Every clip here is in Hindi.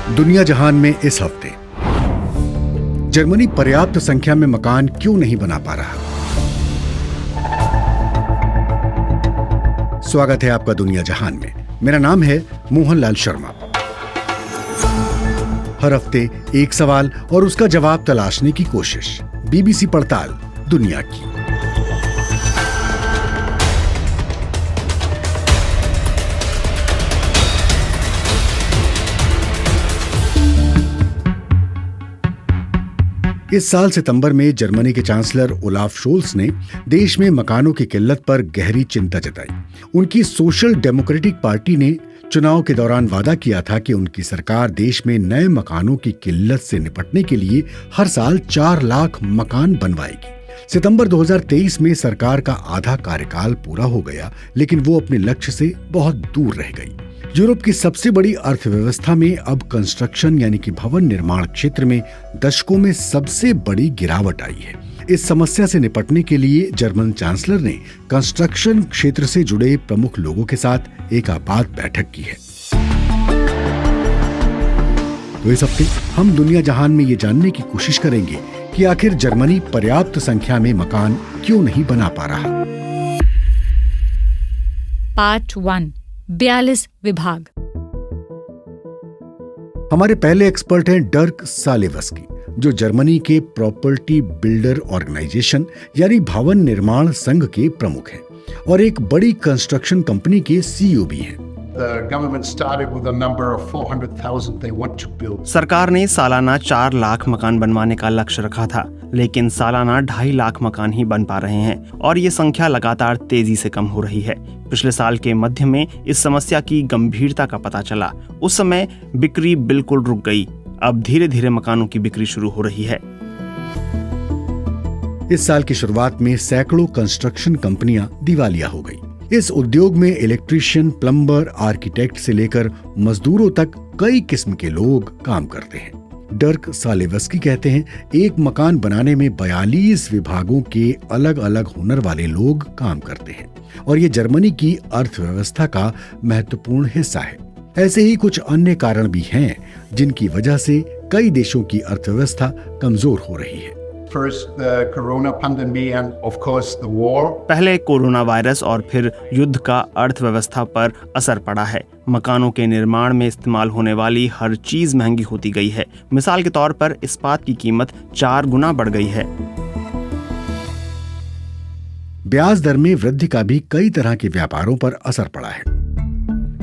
दुनिया जहान में इस हफ्ते जर्मनी पर्याप्त संख्या में मकान क्यों नहीं बना पा रहा। स्वागत है आपका दुनिया जहान में। मेरा नाम है मोहनलाल शर्मा। हर हफ्ते एक सवाल और उसका जवाब तलाशने की कोशिश। बीबीसी पड़ताल दुनिया की। इस साल सितंबर में जर्मनी के चांसलर ओलाफ शोल्स ने देश में मकानों की किल्लत पर गहरी चिंता जताई। उनकी सोशल डेमोक्रेटिक पार्टी ने चुनाव के दौरान वादा किया था कि उनकी सरकार देश में नए मकानों की किल्लत से निपटने के लिए हर साल 4 लाख मकान बनवाएगी। सितंबर 2023 में सरकार का आधा कार्यकाल पूरा हो गया, लेकिन वो अपने लक्ष्य से बहुत दूर रह गई। यूरोप की सबसे बड़ी अर्थव्यवस्था में अब कंस्ट्रक्शन यानी कि भवन निर्माण क्षेत्र में दशकों में सबसे बड़ी गिरावट आई है। इस समस्या से निपटने के लिए जर्मन चांसलर ने कंस्ट्रक्शन क्षेत्र से जुड़े प्रमुख लोगों के साथ एक आपात बैठक की है। तो इस हफ्ते हम दुनिया जहान में ये जानने की कोशिश करेंगे कि आखिर जर्मनी पर्याप्त संख्या में मकान क्यों नहीं बना पा रहा। पार्ट 1 42 विभाग। हमारे पहले एक्सपर्ट हैं डर्क सालेवस्की, जो जर्मनी के प्रॉपर्टी बिल्डर ऑर्गेनाइजेशन यानी भवन निर्माण संघ के प्रमुख हैं और एक बड़ी कंस्ट्रक्शन कंपनी के सीईओ भी हैं। सरकार ने सालाना 4 लाख मकान बनवाने का लक्ष्य रखा था, लेकिन सालाना 2.5 लाख मकान ही बन पा रहे हैं और ये संख्या लगातार तेजी से कम हो रही है। पिछले साल के मध्य में इस समस्या की गंभीरता का पता चला। उस समय बिक्री बिल्कुल रुक गई। अब धीरे धीरे मकानों की बिक्री शुरू हो रही है। इस साल की शुरुआत में सैकड़ों कंस्ट्रक्शन कंपनियां दिवालिया हो गई। इस उद्योग में इलेक्ट्रीशियन, प्लम्बर, आर्किटेक्ट से लेकर मजदूरों तक कई किस्म के लोग काम करते हैं। डर्क सालेवस्की कहते हैं, एक मकान बनाने में 42 विभागों के अलग अलग हुनर वाले लोग काम करते हैं और ये जर्मनी की अर्थव्यवस्था का महत्वपूर्ण हिस्सा है। ऐसे ही कुछ अन्य कारण भी हैं जिनकी वजह से कई देशों की अर्थव्यवस्था कमजोर हो रही है। पहले कोरोना वायरस और फिर युद्ध का अर्थव्यवस्था पर असर पड़ा है। मकानों के निर्माण में इस्तेमाल होने वाली हर चीज महंगी होती गई है। मिसाल के तौर पर इस्पात की कीमत 4 गुना बढ़ गई है। ब्याज दर में वृद्धि का भी कई तरह के व्यापारों पर असर पड़ा है।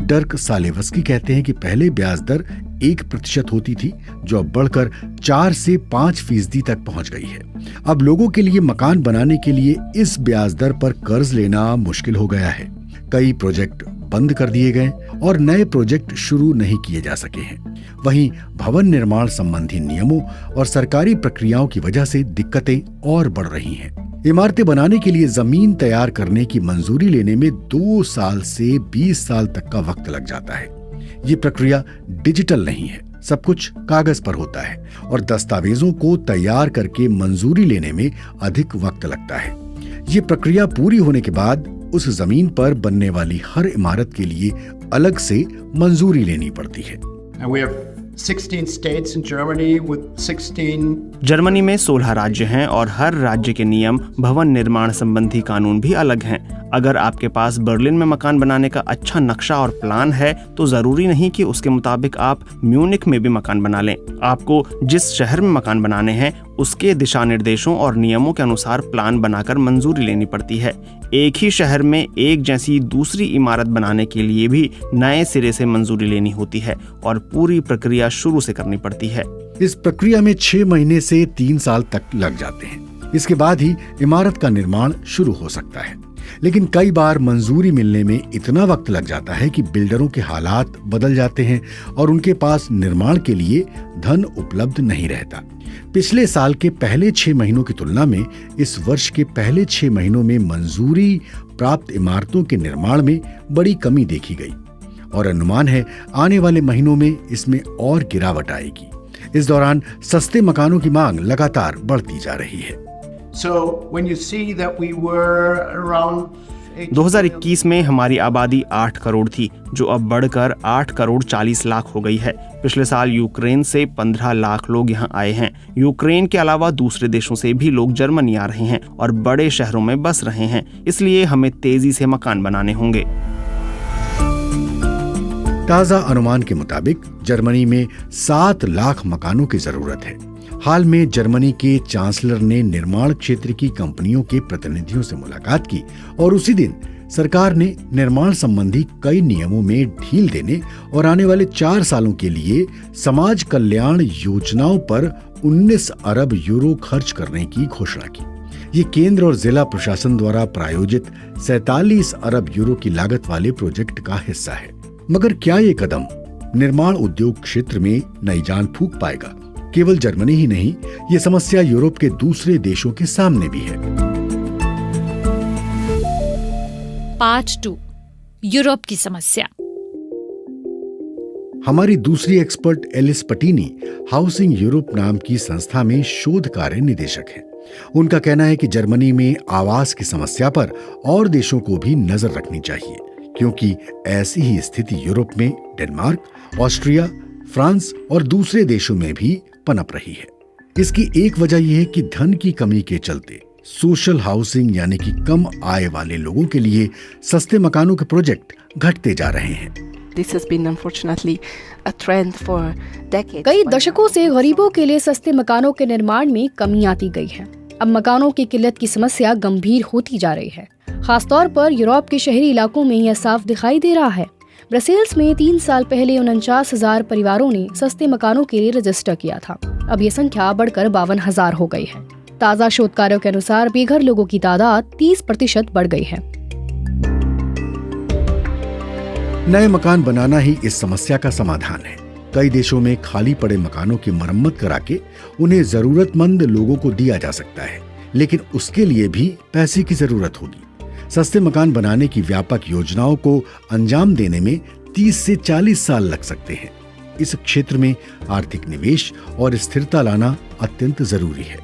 डर्क सालेवस्की कहते हैं कि पहले ब्याज दर 1% होती थी, जो अब बढ़कर 4 से 5% तक पहुंच गई है। अब लोगों के लिए मकान बनाने के लिए इस ब्याज दर पर कर्ज लेना मुश्किल हो गया है। कई प्रोजेक्ट बंद कर दिए गए और नए प्रोजेक्ट शुरू नहीं किए जा सके हैं। वहीं भवन निर्माण संबंधी नियमों और सरकारी प्रक्रियाओं की वजह से दिक्कतें और बढ़ रही हैं। इमारतें बनाने के लिए जमीन तैयार करने की मंजूरी लेने में 2 साल से 20 साल तक का वक्त लग जाता है। ये प्रक्रिया डिजिटल नहीं है, सब कुछ कागज पर होता है और दस्तावेजों को तैयार करके मंजूरी लेने में अधिक वक्त लगता है। ये प्रक्रिया पूरी होने के बाद उस जमीन पर बनने वाली हर इमारत के लिए अलग से मंजूरी लेनी पड़ती है। जर्मनी में 16 राज्य हैं और हर राज्य के नियम, भवन निर्माण संबंधी कानून भी अलग हैं। अगर आपके पास बर्लिन में मकान बनाने का अच्छा नक्शा और प्लान है, तो जरूरी नहीं कि उसके मुताबिक आप म्यूनिख में भी मकान बना लें। आपको जिस शहर में मकान बनाने हैं, उसके दिशा निर्देशों और नियमों के अनुसार प्लान बनाकर मंजूरी लेनी पड़ती है। एक ही शहर में एक जैसी दूसरी इमारत बनाने के लिए भी नए सिरे से मंजूरी लेनी होती है और पूरी प्रक्रिया शुरू से करनी पड़ती है। इस प्रक्रिया में 6 महीने से 3 साल तक लग जाते हैं। इसके बाद ही इमारत का निर्माण शुरू हो सकता है। लेकिन कई बार मंजूरी मिलने में इतना वक्त लग जाता है कि बिल्डरों के हालात बदल जाते हैं और उनके पास निर्माण के लिए धन उपलब्ध नहीं रहता। पिछले साल के पहले 6 महीनों की तुलना में इस वर्ष के पहले 6 महीनों में मंजूरी प्राप्त इमारतों के निर्माण में बड़ी कमी देखी गई और अनुमान है आने वाले महीनों में इसमें और गिरावट आएगी। इस दौरान सस्ते मकानों की मांग लगातार बढ़ती जा रही है। So when you see that we were around 2021 में हमारी आबादी 8 करोड़ थी, जो अब बढ़कर 8 करोड़ 40 लाख हो गई है। पिछले साल यूक्रेन से 15 लाख लोग यहाँ आए हैं। यूक्रेन के अलावा दूसरे देशों से भी लोग जर्मनी आ रहे हैं और बड़े शहरों में बस रहे हैं, इसलिए हमें तेजी से मकान बनाने होंगे। ताजा अनुमान के मुताबिक जर्मनी में 7 लाख मकानों की जरूरत है। हाल में जर्मनी के चांसलर ने निर्माण क्षेत्र की कंपनियों के प्रतिनिधियों से मुलाकात की और उसी दिन सरकार ने निर्माण संबंधी कई नियमों में ढील देने और आने वाले 4 सालों के लिए समाज कल्याण योजनाओं पर 19 अरब यूरो खर्च करने की घोषणा की। ये केंद्र और जिला प्रशासन द्वारा प्रायोजित 47 अरब यूरो की लागत वाले प्रोजेक्ट का हिस्सा है। मगर क्या ये कदम निर्माण उद्योग क्षेत्र में नई जान फूंक पाएगा? केवल जर्मनी ही नहीं, ये समस्या यूरोप के दूसरे देशों के सामने भी है। पार्ट 2, यूरोप की समस्या। हमारी दूसरी एक्सपर्ट एलिस पटीनी हाउसिंग यूरोप नाम की संस्था में शोध कार्य निदेशक है। उनका कहना है कि जर्मनी में आवास की समस्या पर और देशों को भी नजर रखनी चाहिए, क्योंकि ऐसी ही स्थिति यूरोप में डेनमार्क, ऑस्ट्रिया, फ्रांस और दूसरे देशों में भी पनप रही है। इसकी एक वजह यह है कि धन की कमी के चलते सोशल हाउसिंग यानी कि कम आय वाले लोगों के लिए सस्ते मकानों के प्रोजेक्ट घटते जा रहे हैं। कई दशकों से गरीबों के लिए सस्ते मकानों के निर्माण में कमी आती गई है। अब मकानों की किल्लत की समस्या गंभीर होती जा रही है। खासतौर पर यूरोप के शहरी इलाकों में यह साफ दिखाई दे रहा है। ब्रसेल्स में 3 साल पहले 49,000 परिवारों ने सस्ते मकानों के लिए रजिस्टर किया था। अब ये संख्या बढ़कर 52,000 हो गई है। ताज़ा शोध कार्यों के अनुसार बेघर लोगों की तादाद 30% बढ़ गई है। नए मकान बनाना ही इस समस्या का समाधान है। कई देशों में खाली पड़े मकानों की मरम्मत करा के उन्हें जरूरतमंद लोगों को दिया जा सकता है, लेकिन उसके लिए भी पैसे की जरूरत होगी। सस्ते मकान बनाने की व्यापक योजनाओं को अंजाम देने में 30 से 40 साल लग सकते हैं। इस क्षेत्र में आर्थिक निवेश और स्थिरता लाना अत्यंत जरूरी है।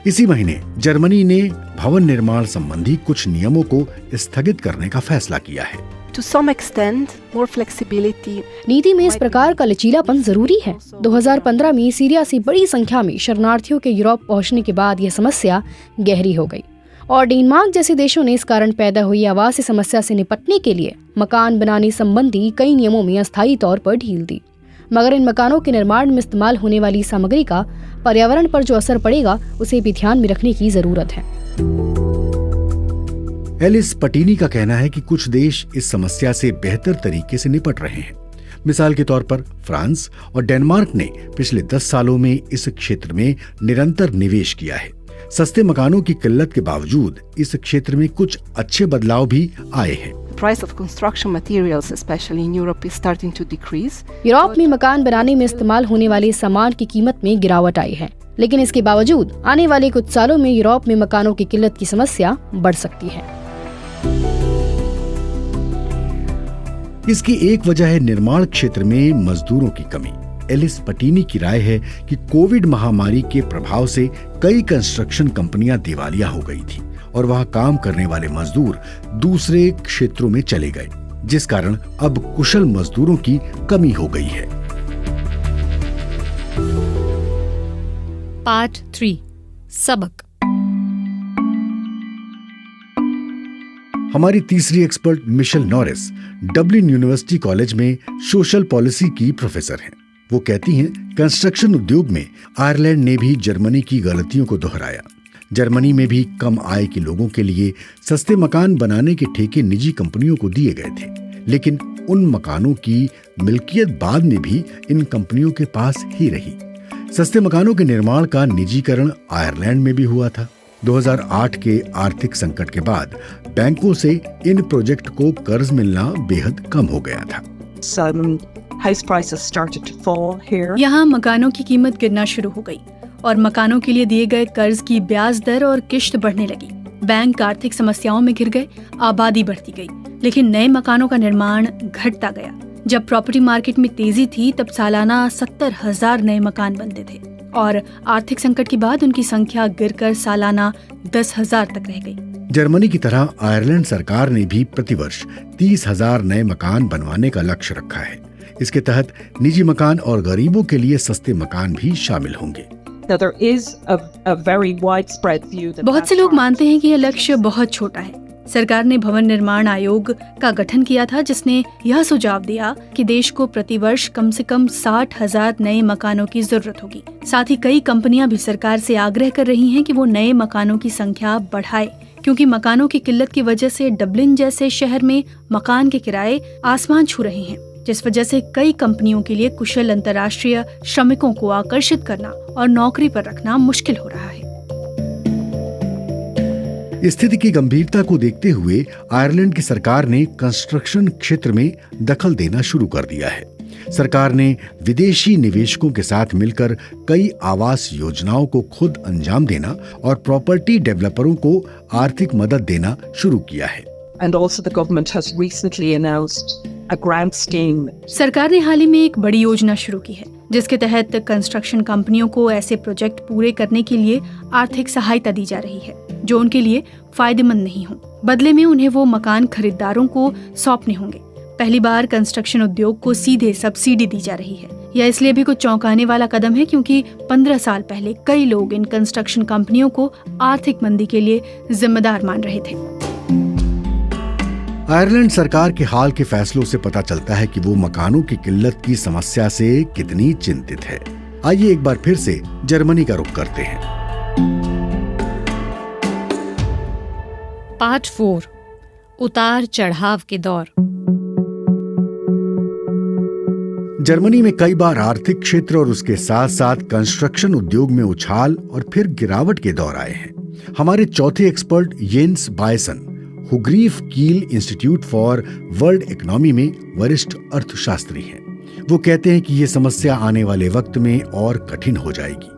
इसी महीने जर्मनी ने भवन निर्माण संबंधी कुछ नियमों को स्थगित करने का फैसला किया है। To some extent, more flexibility. नीति में इस प्रकार का लचीलापन जरूरी है। 2015 में सीरिया से बड़ी संख्या में शरणार्थियों के यूरोप पहुंचने के बाद यह समस्या गहरी हो गई और डेनमार्क जैसे देशों ने इस कारण पैदा हुई आवासीय समस्या से निपटने के लिए मकान बनाने संबंधी कई नियमों में अस्थायी तौर पर ढील दी। मगर इन मकानों के निर्माण में इस्तेमाल होने वाली सामग्री का पर्यावरण पर जो असर पड़ेगा उसे भी ध्यान में रखने की जरूरत है। एलिस पटीनी का कहना है कि कुछ देश इस समस्या से बेहतर तरीके से निपट रहे हैं। मिसाल के तौर पर फ्रांस और डेनमार्क ने पिछले 10 सालों में इस क्षेत्र में निरंतर निवेश किया है। सस्ते मकानों की किल्लत के बावजूद इस क्षेत्र में कुछ अच्छे बदलाव भी आए हैं। यूरोप में मकान बनाने में इस्तेमाल होने वाले सामान की कीमत में गिरावट आई है, लेकिन इसके बावजूद आने वाले कुछ सालों में यूरोप में मकानों की किल्लत की समस्या बढ़ सकती है। इसकी एक वजह है निर्माण क्षेत्र में मजदूरों की कमी। एलिस पटीनी की राय है कि कोविड महामारी के प्रभाव से कई कंस्ट्रक्शन कंपनियां दिवालिया हो गई थी और वहां काम करने वाले मजदूर दूसरे क्षेत्रों में चले गए, जिस कारण अब कुशल मजदूरों की कमी हो गई है। पार्ट 3, सबक। हमारी तीसरी expert Michelle Norris Dublin University College में सोशल पॉलिसी की प्रोफेसर हैं। वो कहती हैं, कंस्ट्रक्शन उद्योग में आयरलैंड ने भी जर्मनी की गलतियों को दोहराया। जर्मनी में भी कम आय के लोगों के लिए सस्ते मकान बनाने के ठेके निजी कंपनियों को दिए गए थे, लेकिन उन मकानों की मिल्कियत बाद में भी इन कंपनियों के पास ही रही। सस्ते मकानों के निर्माण का निजीकरण आयरलैंड में भी हुआ था। 2008 के आर्थिक संकट के बाद बैंकों से इन प्रोजेक्ट को कर्ज मिलना बेहद कम हो गया था। यहाँ मकानों की कीमत गिरना शुरू हो गई और मकानों के लिए दिए गए कर्ज की ब्याज दर और किश्त बढ़ने लगी। बैंक आर्थिक समस्याओं में घिर गए, आबादी बढ़ती गई, लेकिन नए मकानों का निर्माण घटता गया। जब प्रॉपर्टी मार्केट में तेजी थी तब सालाना 70,000 नए मकान बनते थे और आर्थिक संकट के बाद उनकी संख्या गिरकर सालाना 10,000 तक रह गई। जर्मनी की तरह आयरलैंड सरकार ने भी प्रतिवर्ष 30,000 नए मकान बनवाने का लक्ष्य रखा है। इसके तहत निजी मकान और गरीबों के लिए सस्ते मकान भी शामिल होंगे। बहुत से लोग मानते हैं कि यह लक्ष्य बहुत छोटा है। सरकार ने भवन निर्माण आयोग का गठन किया था, जिसने यह सुझाव दिया कि देश को प्रतिवर्ष कम से कम 60,000 नए मकानों की जरूरत होगी। साथ ही कई कंपनियां भी सरकार से आग्रह कर रही हैं कि वो नए मकानों की संख्या बढ़ाए, क्योंकि मकानों की किल्लत की वजह से डबलिन जैसे शहर में मकान के किराए आसमान छू रहे हैं, जिस वजह से कई कंपनियों के लिए कुशल अंतर्राष्ट्रीय श्रमिकों को आकर्षित करना और नौकरी पर रखना मुश्किल हो रहा है। स्थिति की गंभीरता को देखते हुए आयरलैंड की सरकार ने कंस्ट्रक्शन क्षेत्र में दखल देना शुरू कर दिया है। सरकार ने विदेशी निवेशकों के साथ मिलकर कई आवास योजनाओं को खुद अंजाम देना और प्रॉपर्टी डेवलपरों को आर्थिक मदद देना शुरू किया है। And also the government has recently announced a grant scheme. सरकार ने हाल ही में एक बड़ी योजना शुरू की है, जिसके तहत कंस्ट्रक्शन कंपनियों को ऐसे प्रोजेक्ट पूरे करने के लिए आर्थिक सहायता दी जा रही है जो उनके लिए फायदेमंद नहीं हो। बदले में उन्हें वो मकान खरीदारों को सौंपने होंगे। पहली बार कंस्ट्रक्शन उद्योग को सीधे सब्सिडी दी जा रही है। यह इसलिए भी कुछ चौंकाने वाला कदम है क्योंकि 15 साल पहले कई लोग इन कंस्ट्रक्शन कंपनियों को आर्थिक मंदी के लिए जिम्मेदार मान रहे थे। आयरलैंड सरकार के हाल के फैसलों से पता चलता है कि वो मकानों की किल्लत की समस्या से कितनी चिंतित है। आइए एक बार फिर से जर्मनी का रुख करते हैं। पार्ट 4 उतार चढ़ाव के दौर। जर्मनी में कई बार आर्थिक क्षेत्र और उसके साथ साथ कंस्ट्रक्शन उद्योग में उछाल और फिर गिरावट के दौर आए हैं। हमारे चौथे एक्सपर्ट येन्स बायसन हुग्रीफ कील इंस्टीट्यूट फॉर वर्ल्ड इकोनॉमी में वरिष्ठ अर्थशास्त्री हैं। वो कहते हैं कि ये समस्या आने वाले वक्त में और कठिन हो जाएगी।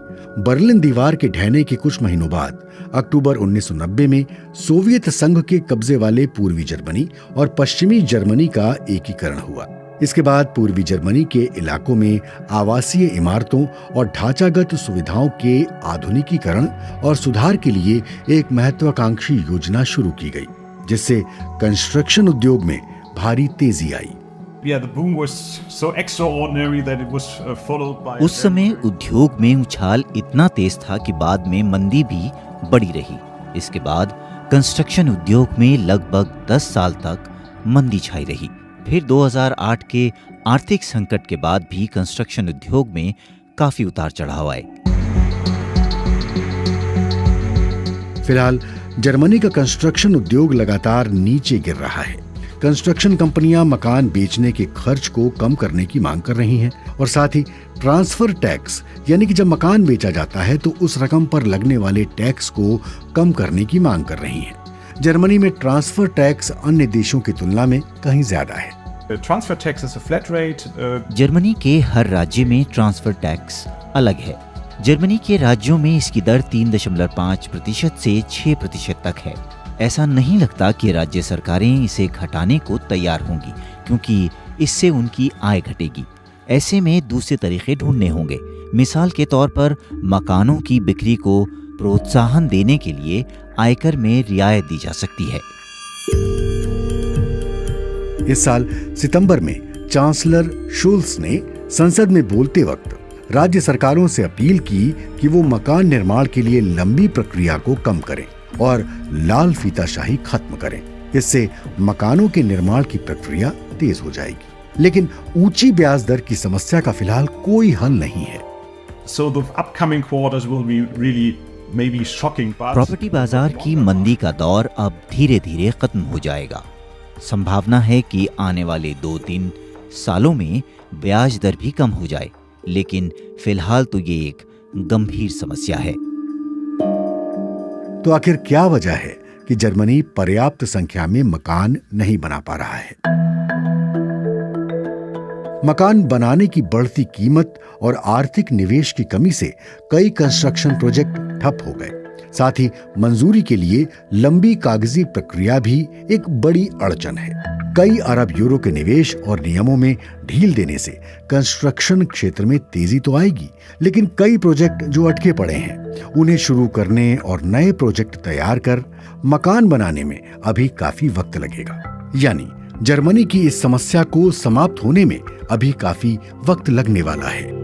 बर्लिन दीवार के ढहने के कुछ महीनों बाद अक्टूबर 1990 में सोवियत संघ के कब्जे वाले पूर्वी जर्मनी और पश्चिमी जर्मनी का एकीकरण हुआ। इसके बाद पूर्वी जर्मनी के इलाकों में आवासीय इमारतों और ढांचागत सुविधाओं के आधुनिकीकरण और सुधार के लिए एक महत्वाकांक्षी योजना शुरू की गई, जिससे कंस्ट्रक्शन उद्योग में भारी तेजी आई। उस समय उद्योग में उछाल इतना तेज था कि बाद में मंदी भी बढ़ी रही। इसके बाद कंस्ट्रक्शन उद्योग में लगभग 10 साल तक मंदी छाई रही। फिर 2008 के आर्थिक संकट के बाद भी कंस्ट्रक्शन उद्योग में काफी उतार चढ़ाव आए। फिलहाल जर्मनी का कंस्ट्रक्शन उद्योग लगातार नीचे गिर रहा है। कंस्ट्रक्शन कंपनियां मकान बेचने के खर्च को कम करने की मांग कर रही हैं और साथ ही ट्रांसफर टैक्स, यानी कि जब मकान बेचा जाता है तो उस रकम पर लगने वाले टैक्स को कम करने की मांग कर रही हैं। जर्मनी में ट्रांसफर टैक्स अन्य देशों की तुलना में कहीं ज्यादा है। जर्मनी के हर राज्य में ट्रांसफर टैक्स अलग है। जर्मनी के राज्यों में इसकी दर 3.5% से 6% तक है। ऐसा नहीं लगता कि राज्य सरकारें इसे घटाने को तैयार होंगी, क्योंकि इससे उनकी आय घटेगी। ऐसे में दूसरे तरीके ढूंढने होंगे। मिसाल के तौर पर मकानों की बिक्री को प्रोत्साहन देने के लिए आयकर में रियायत दी जा सकती है। इस साल सितंबर में चांसलर शुल्स ने संसद में बोलते वक्त राज्य सरकारों से अपील की कि वो मकान निर्माण के लिए लंबी प्रक्रिया को कम करें और लाल फीताशाही खत्म करें। इससे मकानों के निर्माण की प्रक्रिया तेज हो जाएगी। लेकिन ऊंची ब्याज दर की समस्या का फिलहाल कोई हल नहीं है। प्रॉपर्टी बाजार की मंदी का दौर अब धीरे धीरे खत्म हो जाएगा। संभावना है कि आने वाले 2-3 सालों में ब्याज दर भी कम हो जाए, लेकिन फिलहाल तो ये एक गंभीर समस्या है। तो आखिर क्या वजह है कि जर्मनी पर्याप्त संख्या में मकान नहीं बना पा रहा है? मकान बनाने की बढ़ती कीमत और आर्थिक निवेश की कमी से कई कंस्ट्रक्शन प्रोजेक्ट ठप हो गए। साथ ही मंजूरी के लिए लंबी कागजी प्रक्रिया भी एक बड़ी अड़चन है। कई अरब यूरो के निवेश और नियमों में ढील देने से कंस्ट्रक्शन क्षेत्र में तेजी तो आएगी, लेकिन कई प्रोजेक्ट जो अटके पड़े हैं उन्हें शुरू करने और नए प्रोजेक्ट तैयार कर मकान बनाने में अभी काफी वक्त लगेगा। यानी जर्मनी की इस समस्या को समाप्त होने में अभी काफी वक्त लगने वाला है।